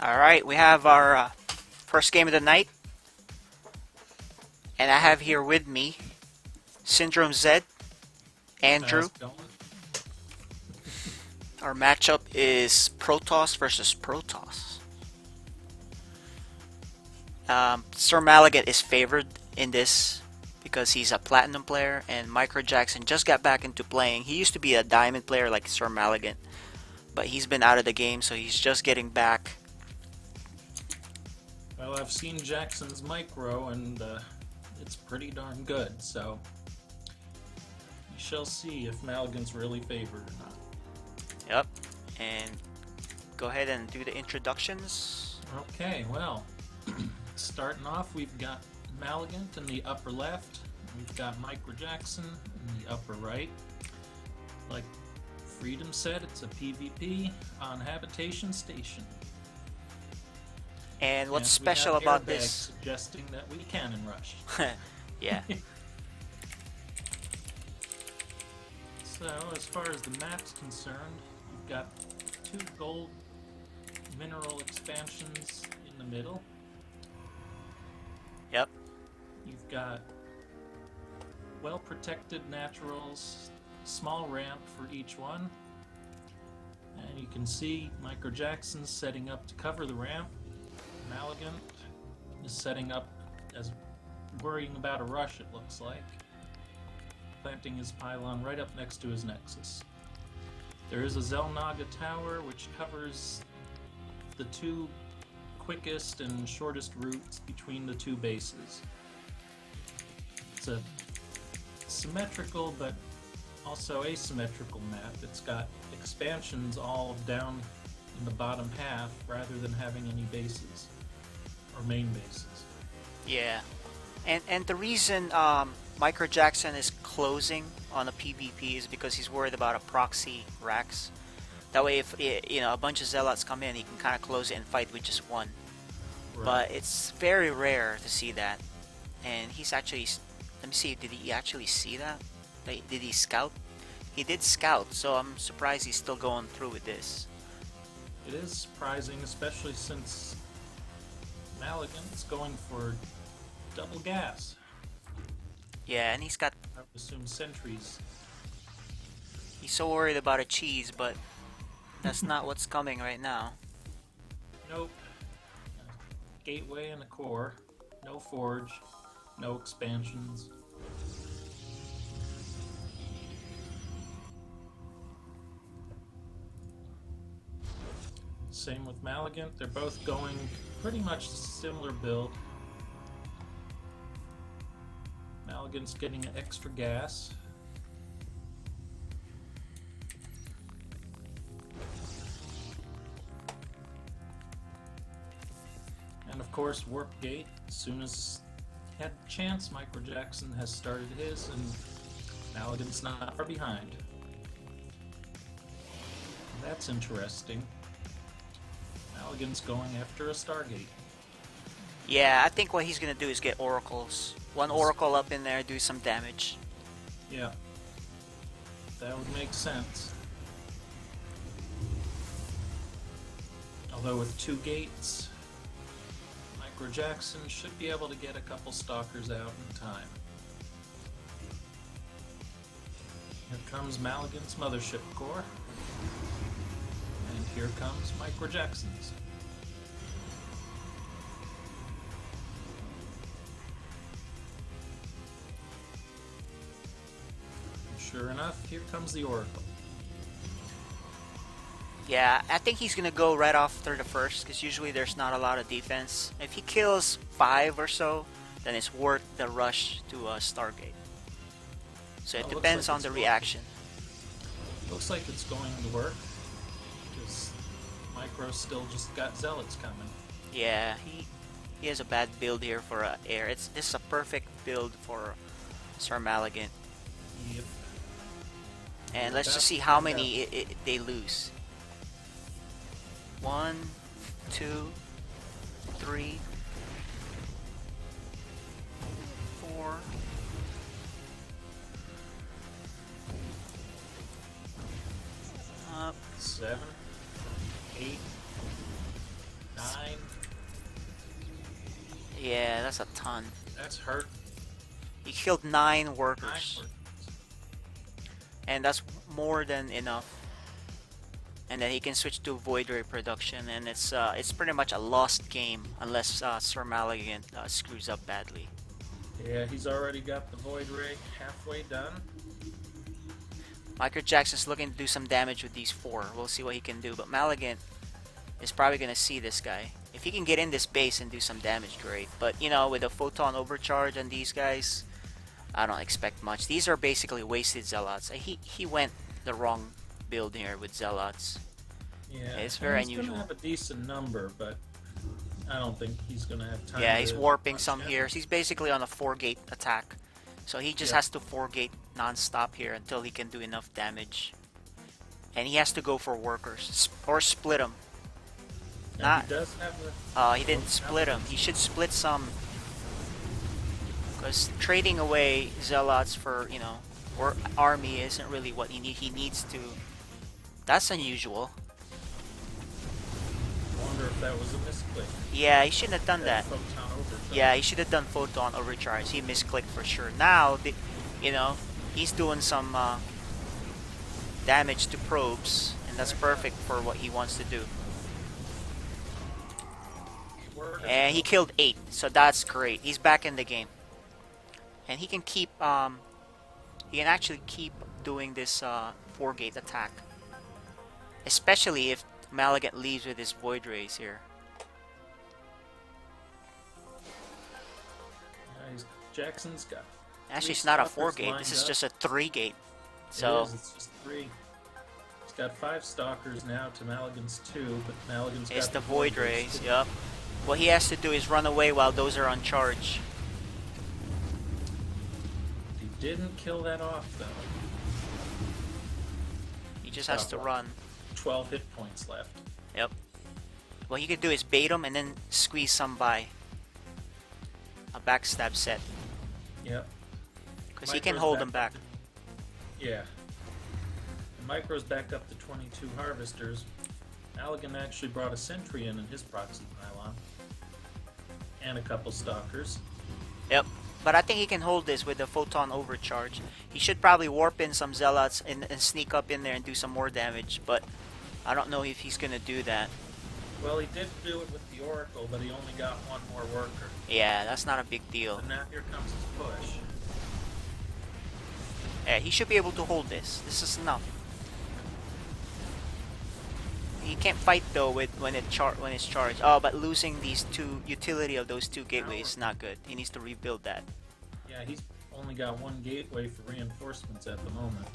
Alright, we have our first game of the night. And I have here with me Syndrome Z, Andrew. Our matchup is Protoss versus Protoss. Sirmalagant is favored in this because he's a platinum player, and microjackson just got back into playing. He used to be a diamond player like Sirmalagant, but he's been out of the game, so he's just getting back. Well, I've seen Jackson's micro, and it's pretty darn good, so we shall see if Malagant's really favored or not. Yep, and go ahead and do the introductions. Okay, well, starting off, we've got Malagant in the upper left, we've got microjackson in the upper right. Like Freedom said, it's a PvP on Habitation Station. And what's special about this? Suggesting that we cannon rush. Yeah. So, as far as the map's concerned, you've got 2 gold mineral expansions in the middle. Yep. You've got well-protected naturals, small ramp for each one. And you can see microjackson's setting up to cover the ramp. Malagant is setting up as worrying about a rush, it looks like. Planting his pylon right up next to his nexus. There is a Zelnaga tower which covers the 2 quickest and shortest routes between the 2 bases. It's a symmetrical but also asymmetrical map. It's got expansions all down in the bottom half rather than having any bases or main bases. Yeah. And the reason microjackson is closing on a PvP is because he's worried about a proxy Rax. That way, if a bunch of zealots come in, he can kind of close it and fight with just one. Right. But it's very rare to see that. And he's actually, let me see, did he actually see that? Did he scout? He did scout, so I'm surprised he's still going through with this. It is surprising, especially since Malagant's going for double gas. Yeah, and he's got, I would assume, sentries. He's so worried about a cheese, but that's not what's coming right now. Nope. Gateway and a core. No forge. No expansions. Same with Malagant. They're both going pretty much similar build. Malagant's getting extra gas. And of course, Warp Gate. As soon as he had a chance, microjackson has started his, and Malagant's not far behind. That's interesting. Malagant's going after a Stargate. Yeah, I think what he's gonna do is get oracles. One oracle up in there, do some damage. Yeah, that would make sense. Although with 2 gates, microjackson should be able to get a couple stalkers out in time. Here comes Malagant's mothership core. And here comes microjackson's. Sure enough, here comes the oracle. Yeah, I think he's gonna go right after the first, because usually there's not a lot of defense. If he kills 5 or so, then it's worth the rush to Stargate. So it depends on the reaction. Looks like it's going to work, because Micro still just got zealots coming. Yeah, he has a bad build here for air. This is a perfect build for Sirmalagant. Yep. And let's just see how many they lose. 1, 2, 3, 4. Up. 7, 8, 9. Yeah, that's a ton. That's hurt. He killed 9 9 workers. workers. And that's more than enough. And then he can switch to Void Ray production, and it's pretty much a lost game unless sirmalagant screws up badly. Yeah, he's already got the Void Ray halfway done. microjackson's looking to do some damage with these 4. We'll see what he can do, but Malagant is probably going to see this guy. If he can get in this base and do some damage, great. But, you know, with a photon overcharge on these guys, I don't expect much. These are basically wasted zealots. He went the wrong build here with zealots. Yeah, it's very he's unusual. Gonna have a decent number, but I don't think he's gonna have time. Yeah, he's warping punch some him. here. He's basically on a 4-gate attack, so he just has to 4-gate non-stop here until he can do enough damage. And he has to go for workers or split them. And he does have the. He didn't split them. He should split some. Because trading away zealots for, you know, or army isn't really what he needs. He needs to. That's unusual. I wonder if that was a misclick. Yeah, he shouldn't have done that. Photon overcharge. Yeah, he should have done photon overcharge. He misclicked for sure. Now, you know, he's doing some damage to probes, and that's perfect for what he wants to do. And he killed 8, so that's great. He's back in the game, and he can keep. He can actually keep doing this 4-gate attack, especially if Malagant leaves with his Void Rays here. Jackson's got. Actually, it's not a 4-gate. This is just a 3-gate. So it's just 3. He's got 5 stalkers now to Malagant's 2, but Malagant's it's got the Void Rays. too. Yup. What he has to do is run away while those are on charge. He didn't kill that off though. He just has to run. 12 hit points left. Yep. What he could do is bait him and then squeeze some by. A backstab set. Yep. Because he can hold him back. Yeah. The Micro's back up to 22 harvesters. Malagant actually brought a sentry in his proxy pylon. And a couple stalkers. Yep. But I think he can hold this with the photon overcharge. He should probably warp in some zealots and sneak up in there and do some more damage. But I don't know if he's going to do that. Well, he did do it with the Oracle, but he only got 1 more worker. Yeah, that's not a big deal. So now here comes his push. Yeah, he should be able to hold this. This is enough. He can't fight though when it's charged. Oh, but losing these 2 utility of those 2 gateways is not good. He needs to rebuild that. Yeah, he's only got 1 gateway for reinforcements at the moment.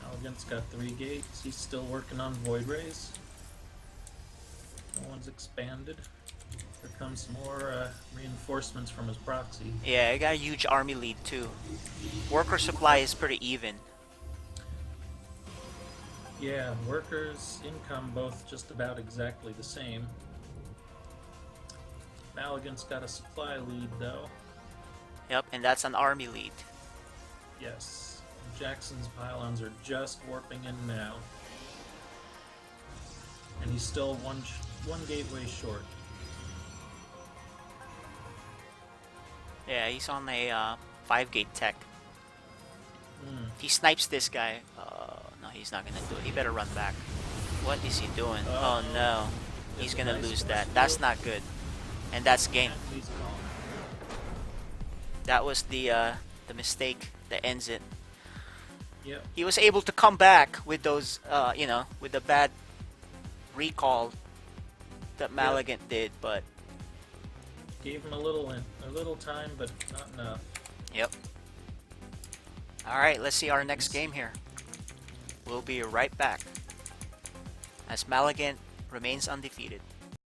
Malagant's got 3 gates. He's still working on Void Rays. No one's expanded. Here comes some more reinforcements from his proxy. Yeah, he got a huge army lead too. Worker supply is pretty even. Yeah, workers' income both just about exactly the same. Malagant's got a supply lead though. Yep, and that's an army lead. Yes. Jackson's pylons are just warping in now. And he's still one gateway short. Yeah, he's on a 5-gate tech. Mm. If he snipes this guy, no, he's not gonna do it. He better run back. What is he doing? Oh no, he's gonna lose that. That's not good, and that's game. He's gone. That was the mistake that ends it. Yep. He was able to come back with those, you know, with the bad recall that Malagant did, but Gave him a little time, but not enough. yep. All right, let's see our next game here. We'll be right back as Malagant remains undefeated.